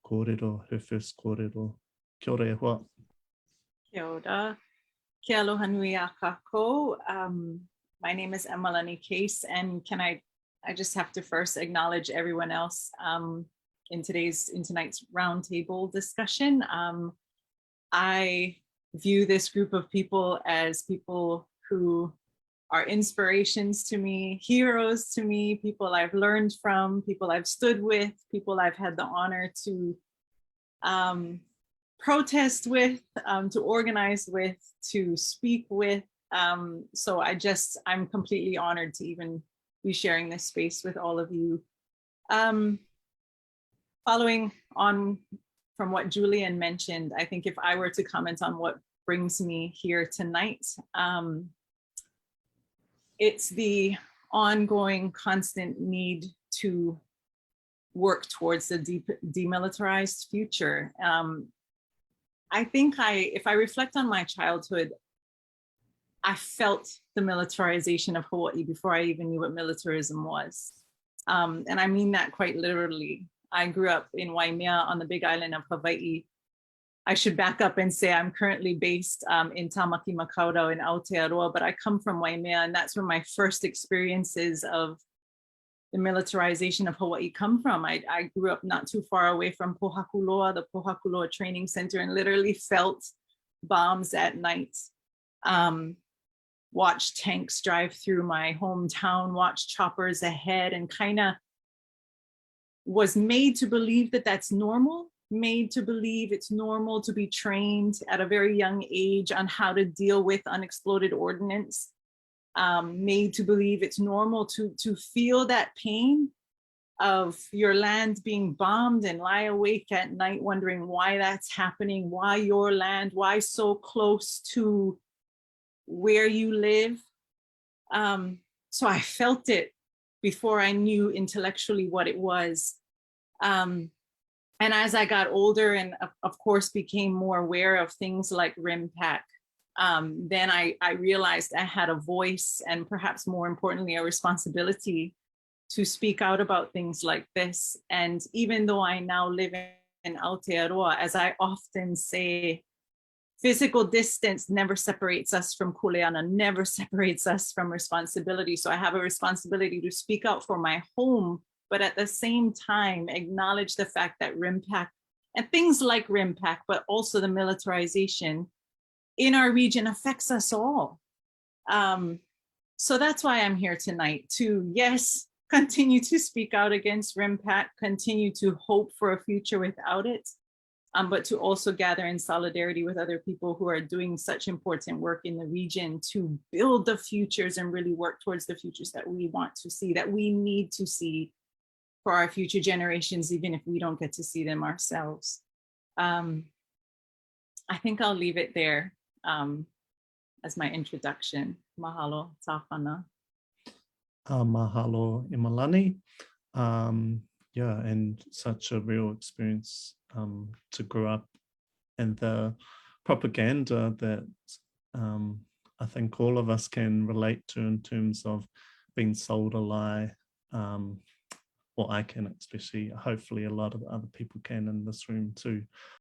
kōrero, her first kōrero. Kia ora e hoa. Kia ora. Kia aloha nui a kākou. My name is Emalani Case, and I just have to first acknowledge everyone else in tonight's roundtable discussion. I view this group of people as people who are inspirations to me, heroes to me, people I've learned from, people I've stood with, people I've had the honor to protest with, to organize with, to speak with. So I'm completely honored to even be sharing this space with all of you. Following on from what Julian mentioned, I think if I were to comment on what brings me here tonight, it's the ongoing constant need to work towards the demilitarized future. I think if I reflect on my childhood, I felt the militarization of Hawaii before I even knew what militarism was. And I mean that quite literally. I grew up in Waimea on the big island of Hawaii. I should back up and say I'm currently based in Tamaki Makaurau in Aotearoa, but I come from Waimea, and that's where my first experiences of the militarization of Hawaii come from. I grew up not too far away from Pohakuloa, the Pohakuloa Training Center, and literally felt bombs at night. Watched tanks drive through my hometown, watched choppers ahead, and kind of was made to believe that that's normal, made to believe it's normal to be trained at a very young age on how to deal with unexploded ordnance, made to believe it's normal to feel that pain of your land being bombed and lie awake at night wondering why that's happening, why your land, why so close to where you live. So I felt it before I knew intellectually what it was. And as I got older and of course became more aware of things like RIMPAC, then I realized I had a voice and perhaps more importantly, a responsibility to speak out about things like this. And even though I now live in Aotearoa, as I often say, physical distance never separates us from kuleana, never separates us from responsibility. So I have a responsibility to speak out for my home, but at the same time, acknowledge the fact that RIMPAC and things like RIMPAC, but also the militarization in our region affects us all. So that's why I'm here tonight to, yes, continue to speak out against RIMPAC, continue to hope for a future without it, but to also gather in solidarity with other people who are doing such important work in the region to build the futures and really work towards the futures that we want to see, that we need to see for our future generations, even if we don't get to see them ourselves. I think I'll leave it there as my introduction. Mahalo, tāwhana. Mahalo, Emalani. Yeah, and such a real experience to grow up, and the propaganda that I think all of us can relate to in terms of being sold a lie. Well, I can, especially, hopefully a lot of other people can in this room too,